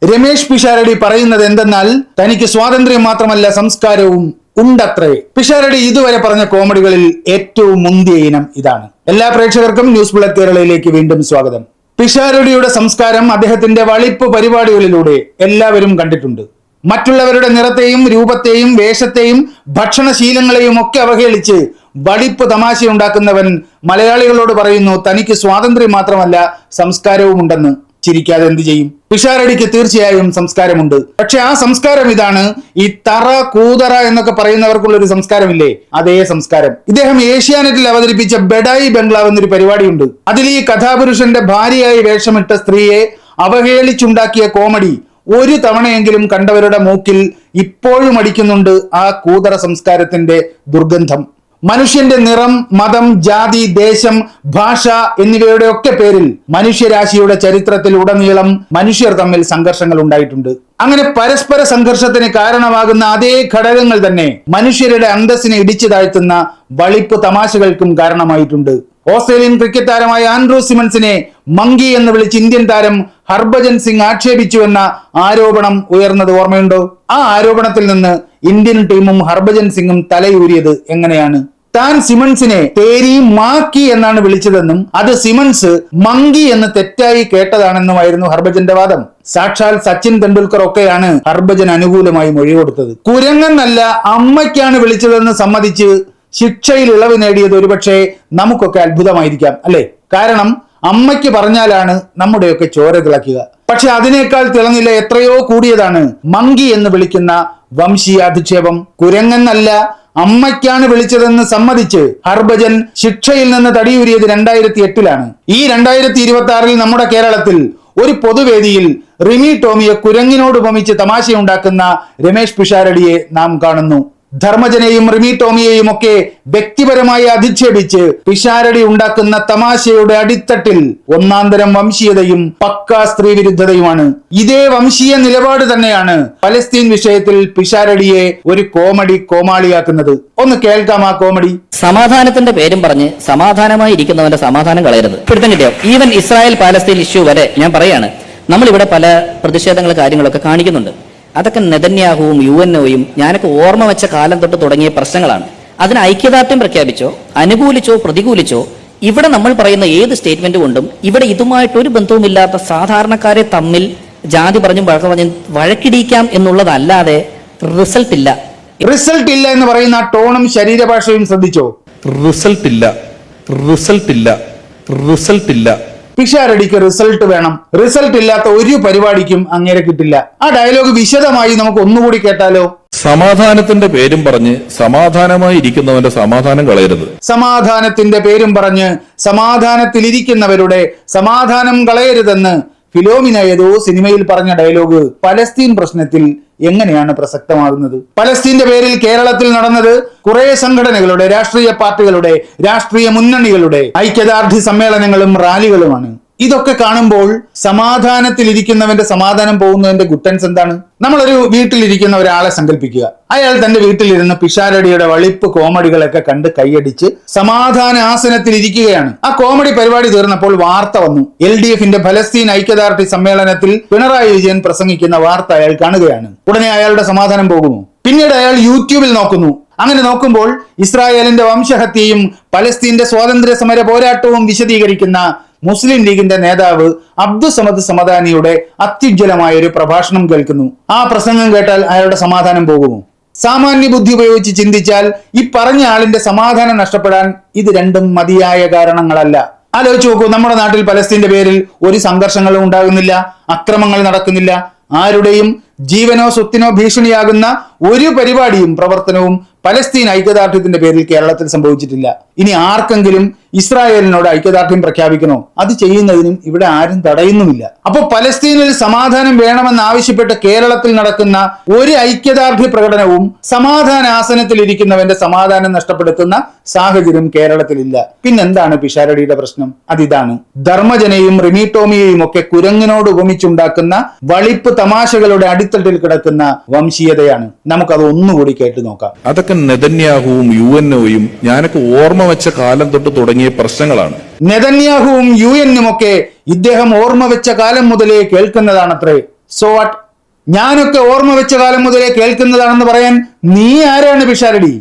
രമേഷ് പിഷാരടി പറയുന്നത് എന്തെന്നാൽ തനിക്ക് സ്വാതന്ത്ര്യം മാത്രമല്ല സംസ്കാരവും ഉണ്ടത്രേ. പിഷാരടി ഇതുവരെ പറഞ്ഞ കോമഡികളിൽ ഏറ്റവും മുന്തിയ ഇനം ഇതാണ്. എല്ലാ പ്രേക്ഷകർക്കും ന്യൂസ് ബുള്ളറ്റ് കേരളയിലേക്ക് വീണ്ടും സ്വാഗതം. പിഷാരടിയുടെ സംസ്കാരം അദ്ദേഹത്തിന്റെ വളിപ്പ് പരിപാടികളിലൂടെ എല്ലാവരും കണ്ടിട്ടുണ്ട്. മറ്റുള്ളവരുടെ നിറത്തെയും രൂപത്തെയും വേഷത്തെയും ഭക്ഷണശീലങ്ങളെയും ഒക്കെ അവഹേളിച്ച് വളിപ്പ് തമാശയുണ്ടാക്കുന്നവൻ മലയാളികളോട് പറയുന്നു തനിക്ക് സ്വാതന്ത്ര്യം മാത്രമല്ല സംസ്കാരവും ഉണ്ടെന്ന്. ചിരിക്കാതെ എന്ത് ചെയ്യും? പിഷാരടിക്ക് തീർച്ചയായും സംസ്കാരമുണ്ട്. പക്ഷെ ആ സംസ്കാരം ഇതാണ്. ഈ തറ കൂതറ എന്നൊക്കെ പറയുന്നവർക്കുള്ള ഒരു സംസ്കാരമില്ലേ, അതേ സംസ്കാരം. ഇദ്ദേഹം ഏഷ്യാനെറ്റിൽ അവതരിപ്പിച്ച ബെഡായി ബംഗ്ലാവ് എന്നൊരു പരിപാടിയുണ്ട്. അതിൽ ഈ കഥാപുരുഷന്റെ ഭാര്യയായി വേഷമിട്ട സ്ത്രീയെ അവഹേളിച്ചുണ്ടാക്കിയ കോമഡി ഒരു തവണയെങ്കിലും കണ്ടവരുടെ മൂക്കിൽ ഇപ്പോഴും അടിക്കുന്നുണ്ട് ആ കൂതറ സംസ്കാരത്തിന്റെ ദുർഗന്ധം. മനുഷ്യന്റെ നിറം, മതം, ജാതി, ദേശം, ഭാഷ എന്നിവയുടെ ഒക്കെ പേരിൽ മനുഷ്യരാശിയുടെ ചരിത്രത്തിൽ ഉടനീളം മനുഷ്യർ തമ്മിൽ സംഘർഷങ്ങൾ ഉണ്ടായിട്ടുണ്ട്. അങ്ങനെ പരസ്പര സംഘർഷത്തിന് കാരണമാകുന്ന അതേ ഘടകങ്ങൾ തന്നെ മനുഷ്യരുടെ അന്തസ്സിനെ ഇടിച്ചു താഴ്ത്തുന്ന വളിപ്പ് തമാശകൾക്കും കാരണമായിട്ടുണ്ട്. ഓസ്ട്രേലിയൻ ക്രിക്കറ്റ് താരമായ ആൻഡ്രൂ സിമൺസിനെ മങ്കി എന്ന് വിളിച്ച് ഇന്ത്യൻ താരം ഹർഭജൻ സിംഗ് ആക്ഷേപിച്ചു എന്ന ആരോപണം ഉയർന്നത് ഓർമ്മയുണ്ടോ? ആ ആരോപണത്തിൽ നിന്ന് ഇന്ത്യൻ ടീമും ഹർഭജൻ സിംഗും തലയൂരിയത് എങ്ങനെയാണ്? താൻ സിമൺസിനെ തേരി മാക്കി എന്നാണ് വിളിച്ചതെന്നും അത് സിമൺസ് മങ്കി എന്ന് തെറ്റായി കേട്ടതാണെന്നുമായിരുന്നു ഹർഭജന്റെ വാദം. സാക്ഷാൽ സച്ചിൻ തെണ്ടുൽക്കർ ഒക്കെയാണ് ഹർഭജൻ അനുകൂലമായി മൊഴി കൊടുത്തത്. കുരങ്ങെന്നല്ല അമ്മയ്ക്കാണ് വിളിച്ചതെന്ന് സമ്മതിച്ച് ശിക്ഷയിൽ ഇളവ് നേടിയത് ഒരുപക്ഷെ നമുക്കൊക്കെ അത്ഭുതമായിരിക്കാം, അല്ലെ? കാരണം അമ്മയ്ക്ക് പറഞ്ഞാലാണ് നമ്മുടെയൊക്കെ ചോര തിളക്കുക. പക്ഷെ അതിനേക്കാൾ തിളങ്ങില്ല, എത്രയോ കൂടിയതാണ് മങ്കി എന്ന് വിളിക്കുന്ന വംശീയാധിക്ഷേപം. കുരങ്ങെന്നല്ല അമ്മയ്ക്കാണ് വിളിച്ചതെന്ന് സമ്മതിച്ച് ഹർഭജൻ ശിക്ഷയിൽ നിന്ന് തടിയൂരിയത് 2008-ലാണ്. ഈ 2026 നമ്മുടെ കേരളത്തിൽ ഒരു പൊതുവേദിയിൽ റിമി ടോമിയെ കുരങ്ങിനോട് ഉപമിച്ച് തമാശയുണ്ടാക്കുന്ന രമേഷ് പിഷാരടിയെ നാം കാണുന്നു. ധർമ്മജനെയും റിമി ടോമിയെയും ഒക്കെ വ്യക്തിപരമായി അധിക്ഷേപിച്ച് പിഷാരടി ഉണ്ടാക്കുന്ന തമാശയുടെ അടിത്തട്ടിൽ ഒന്നാന്തരം വംശീയതയും പക്കാ സ്ത്രീ വിരുദ്ധതയുമാണ്. ഇതേ വംശീയ നിലപാട് തന്നെയാണ് പലസ്തീൻ വിഷയത്തിൽ പിഷാരടിയെ ഒരു കോമാളിയാക്കുന്നത്. ഒന്ന് കേൾക്കാം ആ കോമഡി. സമാധാനത്തിന്റെ പേരും പറഞ്ഞ് സമാധാനമായി ഇരിക്കുന്നവന്റെ സമാധാനം കളയരുത്. പിടുത്തം കിട്ടിയോ? ഈവൻ ഇസ്രായേൽ പാലസ്തീൻ ഇഷ്യൂ വരെ ഞാൻ പറയാണ്, നമ്മളിവിടെ പല പ്രതിഷേധങ്ങൾ കാര്യങ്ങളൊക്കെ കാണിക്കുന്നുണ്ട്. അതൊക്കെ നെതന്യാഹുവും UNOയും ഞാനൊക്കെ ഓർമ്മ വെച്ച കാലം തൊട്ട് തുടങ്ങിയ പ്രശ്നങ്ങളാണ്. അതിന് ഐക്യദാർഢ്യം പ്രഖ്യാപിച്ചോ അനുകൂലിച്ചോ പ്രതികൂലിച്ചോ ഇവിടെ നമ്മൾ പറയുന്ന ഏത് സ്റ്റേറ്റ്മെന്റ് കൊണ്ടും ഇവിടെ ഇതുമായിട്ടൊരു ബന്ധവുമില്ലാത്ത സാധാരണക്കാരെ തമ്മിൽ ജാതി പറഞ്ഞും വഴക്കിടിക്കാം എന്നുള്ളതല്ലാതെ റിസൾട്ട് ഇല്ല എന്ന് പറയുന്ന ടോണും ശരീരഭാഷയും ശ്രദ്ധിച്ചോ? റിസൾട്ട് ഇല്ല. പിഷാരടിക്ക് റിസൾട്ട് വേണം. റിസൾട്ട് ഇല്ലാത്ത ഒരു പരിപാടിക്കും അങ്ങേരെ കിട്ടില്ല. ആ ഡയലോഗ് വിശദമായി നമുക്ക് ഒന്നുകൂടി കേട്ടാലോ? സമാധാനത്തിന്റെ പേരും പറഞ്ഞ് സമാധാനമായി ഇരിക്കുന്നവന്റെ സമാധാനം കളയരുത്. സമാധാനത്തിന്റെ പേരും പറഞ്ഞ് സമാധാനത്തിലിരിക്കുന്നവരുടെ സമാധാനം കളയരുതെന്ന് ഫിലോമിന ഏതോ സിനിമയിൽ പറഞ്ഞ ഡയലോഗ് പലസ്തീൻ പ്രശ്നത്തിൽ എങ്ങനെയാണ് പ്രസക്തമാകുന്നത്? പലസ്തീന്റെ പേരിൽ കേരളത്തിൽ നടന്നത് കുറെ സംഘടനകളുടെ, രാഷ്ട്രീയ പാർട്ടികളുടെ, രാഷ്ട്രീയ മുന്നണികളുടെ ഐക്യദാർഢ്യ സമ്മേളനങ്ങളും റാലികളുമാണ്. ഇതൊക്കെ കാണുമ്പോൾ സമാധാനത്തിലിരിക്കുന്നവന്റെ സമാധാനം പോകുന്നതിന്റെ ഗുട്ടൻസ് എന്താണ്? നമ്മളൊരു വീട്ടിലിരിക്കുന്ന ഒരാളെ സങ്കല്പിക്കുക. അയാൾ തന്റെ വീട്ടിലിരുന്ന് പിഷാരടിയുടെ വളിപ്പ് കോമഡികളൊക്കെ കണ്ട് കൈയടിച്ച് സമാധാന ആസനത്തിൽ ഇരിക്കുകയാണ്. ആ കോമഡി പരിപാടി തീർന്നപ്പോൾ വാർത്ത വന്നു. LDFന്റെ ഫലസ്തീൻ ഐക്യദാർഢ്യ സമ്മേളനത്തിൽ പിണറായി വിജയൻ പ്രസംഗിക്കുന്ന വാർത്ത അയാൾ കാണുകയാണ്. ഉടനെ അയാളുടെ സമാധാനം പോകുമോ? പിന്നീട് അയാൾ യൂട്യൂബിൽ നോക്കുന്നു. അങ്ങനെ നോക്കുമ്പോൾ ഇസ്രായേലിന്റെ വംശഹത്യയും പലസ്തീന്റെ സ്വാതന്ത്ര്യ സമര പോരാട്ടവും വിശദീകരിക്കുന്ന മുസ്ലിം ലീഗിന്റെ നേതാവ് അബ്ദുസമദ് സമദാനിയുടെ അത്യുജ്വലമായ ഒരു പ്രഭാഷണം കേൾക്കുന്നു. ആ പ്രസംഗം കേട്ടാൽ അയാളുടെ സമാധാനം പോകുമോ? സാമാന്യ ബുദ്ധി ഉപയോഗിച്ച് ചിന്തിച്ചാൽ ഈ പറഞ്ഞ ആളിന്റെ സമാധാനം നഷ്ടപ്പെടാൻ ഇത് രണ്ടും മതിയായ കാരണങ്ങളല്ല. ആലോചിച്ച് നോക്കൂ, നമ്മുടെ നാട്ടിൽ പലസ്തീന്റെ പേരിൽ ഒരു സംഘർഷങ്ങളും ഉണ്ടാകുന്നില്ല, അക്രമങ്ങൾ നടക്കുന്നില്ല, ആരുടെയും ജീവനോ സ്വത്തിനോ ഭീഷണിയാകുന്ന ഒരു പരിപാടിയും പ്രവർത്തനവും പലസ്തീൻ ഐക്യദാർഢ്യത്തിന്റെ പേരിൽ കേരളത്തിൽ സംഭവിച്ചിട്ടില്ല. ഇനി ആർക്കെങ്കിലും ഇസ്രായേലിനോട് ഐക്യദാർഢ്യം പ്രഖ്യാപിക്കണോ? അത് ചെയ്യുന്നതിനും ഇവിടെ ആരും തടയുന്നുമില്ല. അപ്പോൾ പലസ്തീനിൽ സമാധാനം വേണമെന്ന് ആവശ്യപ്പെട്ട് കേരളത്തിൽ നടക്കുന്ന ഒരു ഐക്യദാർഢ്യ പ്രകടനവും സമാധാന ആസനത്തിൽ ഇരിക്കുന്നവന്റെ സമാധാനം നഷ്ടപ്പെടുത്തുന്ന സാഹചര്യം കേരളത്തിലില്ല. പിന്നെന്താണ് പിഷാരടിയുടെ പ്രശ്നം? അതിതാണ്, ധർമ്മജനെയും റിമി ടോമിയെയും ഒക്കെ കുരങ്ങിനോട് ഉപമിച്ചുണ്ടാക്കുന്ന വളിപ്പ് തമാശകളുടെ അടിത്തട്ടിൽ കിടക്കുന്ന വംശീയതയാണ്. നമുക്കത് ഒന്നുകൂടി കേട്ടു നോക്കാം. അതൊക്കെ നെതന്യാഹുവും UNOയും ഞാനൊക്കെ ഓർമ്മ വെച്ച കാലം തൊട്ട് തുടങ്ങിയ പ്രശ്നങ്ങളാണ്. നെതന്യാഹുവും UN ഒക്കെ ഇദ്ദേഹം ഓർമ്മ വെച്ച കാലം മുതലേ കേൾക്കുന്നതാണത്രേ. So what? ഞാനൊക്കെ ഓർമ്മ വെച്ച കാലം മുതലേ കേൾക്കുന്നതാണെന്ന് പറയാൻ നീ ആരാണ് പിഷാരടി?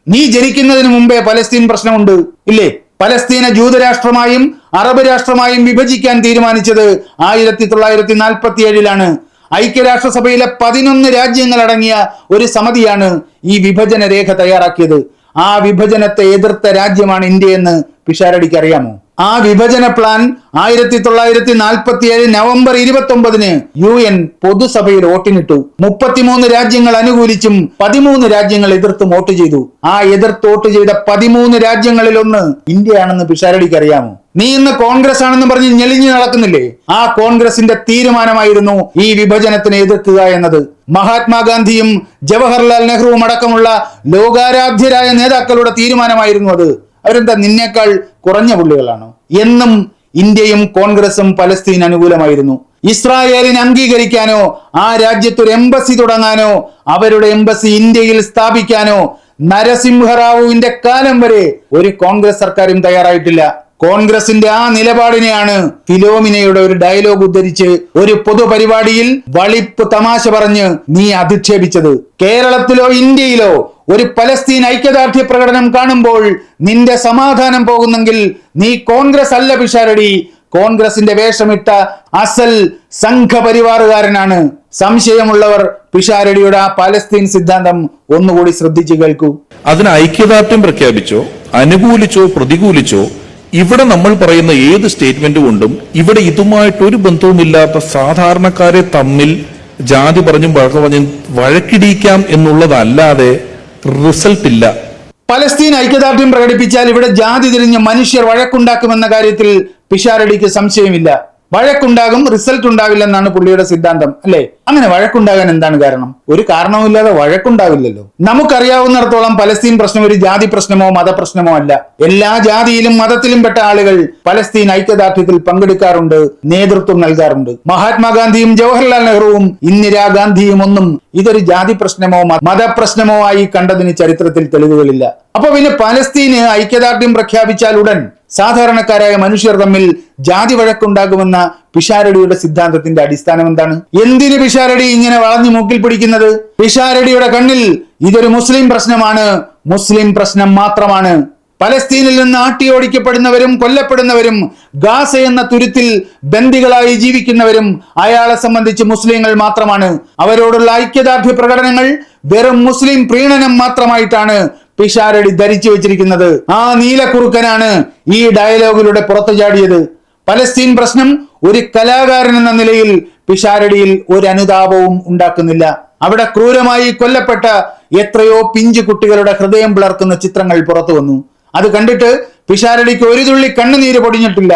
നീ ജനിക്കുന്നതിന് മുമ്പേ പലസ്തീൻ പ്രശ്നമുണ്ട് ഇല്ലേ? പലസ്തീനെ ജൂതരാഷ്ട്രമായും അറബ് രാഷ്ട്രമായും വിഭജിക്കാൻ തീരുമാനിച്ചത് 1947 ഐക്യരാഷ്ട്രസഭയിലെ 11 രാജ്യങ്ങളടങ്ങിയ ഒരു സമിതിയാണ് ഈ വിഭജന രേഖ തയ്യാറാക്കിയത്. ആ വിഭജനത്തെ എതിർത്ത രാജ്യമാണ് ഇന്ത്യയെന്ന് പിഷാരടിക്ക് അറിയാമോ? ആ വിഭജന പ്ലാൻ 1947 നവംബർ 29 UN പൊതുസഭയിൽ വോട്ടിനിട്ടു. 33 രാജ്യങ്ങൾ അനുകൂലിച്ചും 13 രാജ്യങ്ങൾ എതിർത്തും വോട്ട് ചെയ്തു. ആ എതിർത്ത് വോട്ട് ചെയ്ത 13 രാജ്യങ്ങളിൽ ഒന്ന് ഇന്ത്യയാണെന്ന് പിഷാരടിക്ക് അറിയാമോ? നീ ഇന്ന് കോൺഗ്രസ് ആണെന്ന് പറഞ്ഞ് ഞെളിഞ്ഞു നടക്കുന്നില്ലേ? ആ കോൺഗ്രസിന്റെ തീരുമാനമായിരുന്നു ഈ വിഭജനത്തിനെ എതിർക്കുക എന്നത്. മഹാത്മാഗാന്ധിയും ജവഹർലാൽ നെഹ്റുവും അടക്കമുള്ള ലോകാരാധ്യരായ നേതാക്കളുടെ തീരുമാനമായിരുന്നു അത്. അവരെന്താ നിന്നേക്കാൾ കുറഞ്ഞ പുള്ളികളാണോ? എന്നും ഇന്ത്യയും കോൺഗ്രസും പലസ്തീൻ അനുകൂലമായിരുന്നു. ഇസ്രായേലിനെ അംഗീകരിക്കാനോ ആ രാജ്യത്തൊരു എംബസി തുടങ്ങാനോ അവരുടെ എംബസി ഇന്ത്യയിൽ സ്ഥാപിക്കാനോ നരസിംഹറാവുവിന്റെ കാലം വരെ ഒരു കോൺഗ്രസ് സർക്കാരും തയ്യാറായിട്ടില്ല. കോൺഗ്രസിന്റെ ആ നിലപാടിനെയാണ് ഫിലോമിനയുടെ ഒരു ഡയലോഗ് ഉദ്ധരിച്ച് ഒരു പൊതുപരിപാടിയിൽ വളിപ്പ് തമാശ പറഞ്ഞ് നീ അധിക്ഷേപിച്ചത്. കേരളത്തിലോ ഇന്ത്യയിലോ ഒരു പലസ്തീൻ ഐക്യദാർഢ്യ പ്രകടനം കാണുമ്പോൾ നിന്റെ സമാധാനം പോകുന്നെങ്കിൽ നീ കോൺഗ്രസ് അല്ല പിഷാരടി, കോൺഗ്രസിന്റെ വേഷമിട്ട അസൽ സംഘപരിവാറുകാരനാണ്. സംശയമുള്ളവർ പിഷാരടിയുടെ ആ പലസ്തീൻ സിദ്ധാന്തം ഒന്നുകൂടി ശ്രദ്ധിച്ചു കേൾക്കൂ. അതിന് ഐക്യദാർഢ്യം പ്രഖ്യാപിച്ചോ അനുകൂലിച്ചോ പ്രതികൂലിച്ചോ ഇവിടെ നമ്മൾ പറയുന്ന ഏത് സ്റ്റേറ്റ്മെന്റ് കൊണ്ടും ഇവിടെ ഇതുമായിട്ടൊരു ബന്ധവുമില്ലാത്ത സാധാരണക്കാരെ തമ്മിൽ ജാതി പറഞ്ഞും പറഞ്ഞും വഴക്കിടിക്കാം എന്നുള്ളതല്ലാതെ റിസൾട്ട് ഇല്ല. പലസ്തീൻ ഐക്യദാർഢ്യം പ്രകടിപ്പിച്ചാൽ ഇവിടെ ജാതി തിരിഞ്ഞ് മനുഷ്യർ വഴക്കുണ്ടാക്കുമെന്ന കാര്യത്തിൽ പിഷാരടിക്ക് സംശയമില്ല. വഴക്കുണ്ടാകും, റിസൾട്ട് ഉണ്ടാവില്ലെന്നാണ് പുള്ളിയുടെ സിദ്ധാന്തം അല്ലെ? അങ്ങനെ വഴക്കുണ്ടാകാൻ എന്താണ് കാരണം? ഒരു കാരണവുമില്ലാതെ വഴക്കുണ്ടാവില്ലല്ലോ. നമുക്കറിയാവുന്നിടത്തോളം പലസ്തീൻ പ്രശ്നം ഒരു ജാതി പ്രശ്നമോ മതപ്രശ്നമോ അല്ല. എല്ലാ ജാതിയിലും മതത്തിലും പെട്ട ആളുകൾ പലസ്തീൻ ഐക്യദാർഢ്യത്തിൽ പങ്കെടുക്കാറുണ്ട്, നേതൃത്വം നൽകാറുണ്ട്. മഹാത്മാഗാന്ധിയും ജവഹർലാൽ നെഹ്റുവും ഇന്ദിരാഗാന്ധിയും ഒന്നും ഇതൊരു ജാതി പ്രശ്നമോ മതപ്രശ്നമോ ആയി കണ്ടതിന് ചരിത്രത്തിൽ തെളിവുകളില്ല. അപ്പൊ പിന്നെ പലസ്തീന് ഐക്യദാർഢ്യം പ്രഖ്യാപിച്ചാൽ ഉടൻ സാധാരണക്കാരായ മനുഷ്യർ തമ്മിൽ ജാതി വഴക്കുണ്ടാകുമെന്ന പിഷാരടിയുടെ സിദ്ധാന്തത്തിന്റെ അടിസ്ഥാനം എന്താണ്? എന്തിന് പിഷാരടി ഇങ്ങനെ വളഞ്ഞു മൂക്കിൽ പിടിക്കുന്നത്? പിഷാരടിയുടെ കണ്ണിൽ ഇതൊരു മുസ്ലിം പ്രശ്നമാണ്, മുസ്ലിം പ്രശ്നം മാത്രമാണ്. പലസ്തീനിൽ നിന്ന് ആട്ടിയോടിക്കപ്പെടുന്നവരും കൊല്ലപ്പെടുന്നവരും ഗാസ എന്ന തുരുത്തിൽ ബന്ദികളായി ജീവിക്കുന്നവരും അയാളെ സംബന്ധിച്ച് മുസ്ലിങ്ങൾ മാത്രമാണ്. അവരോടുള്ള ഐക്യദാർഢ്യ പ്രകടനങ്ങൾ വെറും മുസ്ലിം പ്രീണനം മാത്രമായിട്ടാണ് പിഷാരടി ധരിച്ചു വെച്ചിരിക്കുന്നത്. ആ നീലക്കുറുക്കനാണ് ഈ ഡയലോഗിലൂടെ പുറത്തു ചാടിയത്. പലസ്തീൻ പ്രശ്നം ഒരു കലാകാരൻ എന്ന നിലയിൽ പിഷാരടിയിൽ ഒരു അനുതാപവും ഉണ്ടാക്കുന്നില്ല. അവിടെ ക്രൂരമായി കൊല്ലപ്പെട്ട എത്രയോ പിഞ്ചു കുട്ടികളുടെ ഹൃദയം പിളർക്കുന്ന ചിത്രങ്ങൾ പുറത്തു വന്നു. അത് കണ്ടിട്ട് പിഷാരടിക്ക് ഒരു തുള്ളി കണ്ണുനീര് പൊടിഞ്ഞിട്ടില്ല.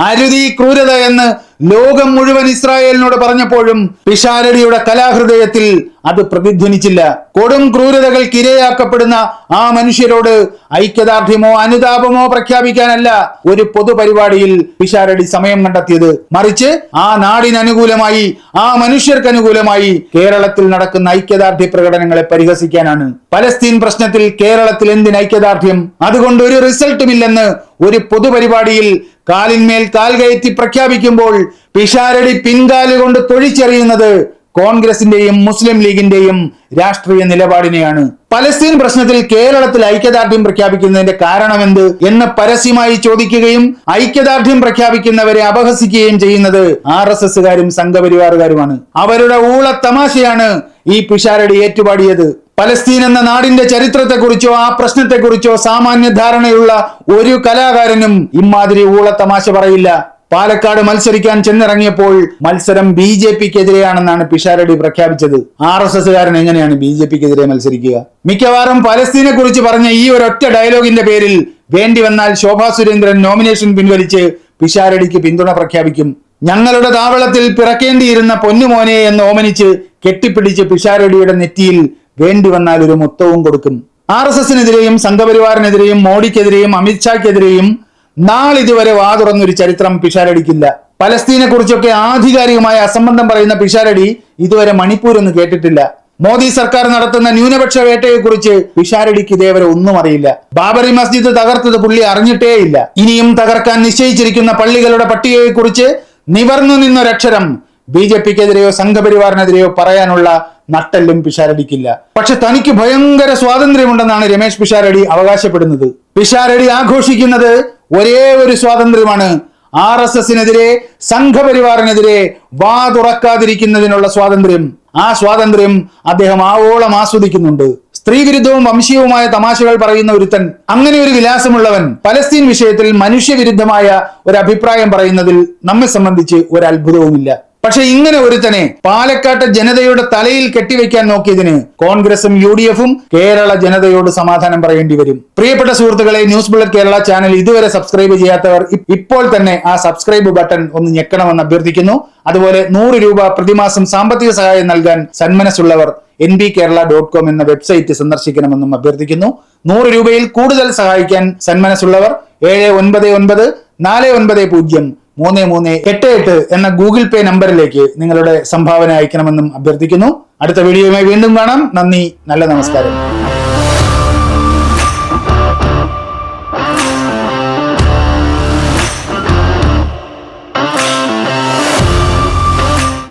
അരുതി ക്രൂരത എന്ന് ലോകം മുഴുവൻ ഇസ്രായേലിനോട് പറഞ്ഞപ്പോഴും പിഷാരടിയുടെ കലാഹൃദയത്തിൽ അത് പ്രതിധ്വനിച്ചില്ല. കൊടും ക്രൂരതകൾക്ക് ഇരയാക്കപ്പെടുന്ന ആ മനുഷ്യരോട് ഐക്യദാർഢ്യമോ അനുതാപമോ പ്രഖ്യാപിക്കാനല്ല ഒരു പൊതുപരിപാടിയിൽ പിഷാരടി സമയം കണ്ടെത്തിയത്. മറിച്ച് ആ നാടിനനുകൂലമായി ആ മനുഷ്യർക്ക് അനുകൂലമായി കേരളത്തിൽ നടക്കുന്ന ഐക്യദാർഢ്യ പ്രകടനങ്ങളെ പരിഹസിക്കാനാണ്. പലസ്തീൻ പ്രശ്നത്തിൽ കേരളത്തിൽ എന്തിന് ഐക്യദാർഢ്യം? അതുകൊണ്ട് ഒരു റിസൾട്ടുമില്ലെന്ന് ഒരു പൊതുപരിപാടിയിൽ കാലിന്മേൽ കാൽ കയറ്റി പ്രഖ്യാപിക്കുമ്പോൾ പിഷാരടി പിൻകാലുകൊണ്ട് തൊഴിച്ചെറിയുന്നത് കോൺഗ്രസിന്റെയും മുസ്ലിം ലീഗിന്റെയും രാഷ്ട്രീയ നിലപാടിനെയാണ്. പലസ്തീൻ പ്രശ്നത്തിൽ കേരളത്തിൽ ഐക്യദാർഢ്യം പ്രഖ്യാപിക്കുന്നതിന്റെ കാരണമെന്ത് എന്ന് പരസ്യമായി ചോദിക്കുകയും ഐക്യദാർഢ്യം പ്രഖ്യാപിക്കുന്നവരെ അപഹസിക്കുകയും ചെയ്യുന്നത് RSSകാരും സംഘപരിവാറുകാരുമാണ്. അവരുടെ ഊളത്തമാശയാണ് ഈ പിഷാരടി ഏറ്റുപാടിയത്. പലസ്തീൻ എന്ന നാടിന്റെ ചരിത്രത്തെക്കുറിച്ചോ ആ പ്രശ്നത്തെക്കുറിച്ചോ സാമാന്യ ധാരണയുള്ള ഒരു കലാകാരനും ഇമാതിരി ഊളത്തമാശ പറയില്ല. പാലക്കാട് മത്സരിക്കാൻ ചെന്നിറങ്ങിയപ്പോൾ മത്സരം BJPക്കെതിരെയാണെന്നാണ് പിഷാരടി പ്രഖ്യാപിച്ചത്. RSSകാരൻ എങ്ങനെയാണ് BJPക്കെതിരെ മത്സരിക്കുക? മിക്കവാറും പലസ്തീനെ കുറിച്ച് പറഞ്ഞ ഈ ഒരൊറ്റ ഡയലോഗിന്റെ പേരിൽ വേണ്ടി വന്നാൽ ശോഭാ സുരേന്ദ്രൻ നോമിനേഷൻ പിൻവലിച്ച് പിഷാരടിക്ക് പിന്തുണ പ്രഖ്യാപിക്കും. ഞങ്ങളുടെ താവളത്തിൽ പിറക്കേണ്ടിയിരുന്ന പൊന്നുമോനെ എന്ന് ഓമനിച്ച് കെട്ടിപ്പിടിച്ച് പിഷാരടിയുടെ നെറ്റിയിൽ വേണ്ടി വന്നാൽ ഒരു മുത്തവും കൊടുക്കും. RSSനെതിരെയും സംഘപരിവാറിനെതിരെയും മോഡിക്കെതിരെയും അമിത്ഷാക്കെതിരെയും നാളിതുവരെ വാതുറന്നൊരു ചരിത്രം പിഷാരടിക്കില്ല. പലസ്തീനെ കുറിച്ചൊക്കെ ആധികാരികമായ അസംബന്ധം പറയുന്ന പിഷാരടി ഇതുവരെ മണിപ്പൂർ എന്ന് കേട്ടിട്ടില്ല. മോദി സർക്കാർ നടത്തുന്ന ന്യൂനപക്ഷ വേട്ടയെ കുറിച്ച് പിഷാരടിക്ക് ഇതേവരെ ഒന്നും അറിയില്ല. ബാബറി മസ്ജിദ് തകർത്തത് പുള്ളി അറിഞ്ഞിട്ടേയില്ല. ഇനിയും തകർക്കാൻ നിശ്ചയിച്ചിരിക്കുന്ന പള്ളികളുടെ പട്ടികയെ കുറിച്ച് നിവർന്നു നിന്നൊരക്ഷരം BJP-ക്കെതിരെയോ സംഘപരിവാറിനെതിരെയോ പറയാനുള്ള നട്ടെല്ലും പിഷാരടിക്കില്ല. പക്ഷെ തനിക്ക് ഭയങ്കര സ്വാതന്ത്ര്യമുണ്ടെന്നാണ് രമേശ് പിഷാരടി അവകാശപ്പെടുന്നത്. പിഷാരടി ആഘോഷിക്കുന്നത് ഒരേ ഒരു സ്വാതന്ത്ര്യമാണ്, RSSനെതിരെ സംഘപരിവാറിനെതിരെ വാ തുറക്കാതിരിക്കുന്നതിനുള്ള സ്വാതന്ത്ര്യം. ആ സ്വാതന്ത്ര്യം അദ്ദേഹം ആവോളം ആസ്വദിക്കുന്നുണ്ട്. സ്ത്രീവിരുദ്ധവും വംശീയവുമായ തമാശകൾ പറയുന്ന ഒരുത്തൻ, അങ്ങനെ ഒരു വിലാസമുള്ളവൻ പലസ്തീൻ വിഷയത്തിൽ മനുഷ്യവിരുദ്ധമായ ഒരു അഭിപ്രായം പറയുന്നതിൽ നമ്മെ സംബന്ധിച്ച് ഒരു അത്ഭുതവുമില്ല. പക്ഷെ ഇങ്ങനെ ഒരുത്തനെ പാലക്കാട്ടെ ജനതയുടെ തലയിൽ കെട്ടിവെക്കാൻ നോക്കിയതിന് കോൺഗ്രസും UDF-ഉം കേരള ജനതയോട് സമാധാനം പറയേണ്ടി വരും. പ്രിയപ്പെട്ട സുഹൃത്തുക്കളെ, ന്യൂസ് ബുള്ളറ്റ് കേരള ചാനൽ ഇതുവരെ സബ്സ്ക്രൈബ് ചെയ്യാത്തവർ ഇപ്പോൾ തന്നെ ആ സബ്സ്ക്രൈബ് ബട്ടൺ ഒന്ന് ഞെക്കണമെന്ന് അഭ്യർത്ഥിക്കുന്നു. അതുപോലെ 100 രൂപ പ്രതിമാസം സാമ്പത്തിക സഹായം നൽകാൻ സന്മനസ്സുള്ളവർ nbkerala.com എന്ന വെബ്സൈറ്റ് സന്ദർശിക്കണമെന്നും അഭ്യർത്ഥിക്കുന്നു. 100 രൂപയിൽ കൂടുതൽ സഹായിക്കാൻ സന്മനസ്സുള്ളവർ 799490338 എന്ന ഗൂഗിൾ പേ നമ്പറിലേക്ക് നിങ്ങളുടെ സംഭാവന അയക്കണമെന്നും അഭ്യർത്ഥിക്കുന്നു. അടുത്ത വീഡിയോയുമായി വീണ്ടും കാണാം. നന്ദി, നല്ല നമസ്കാരം.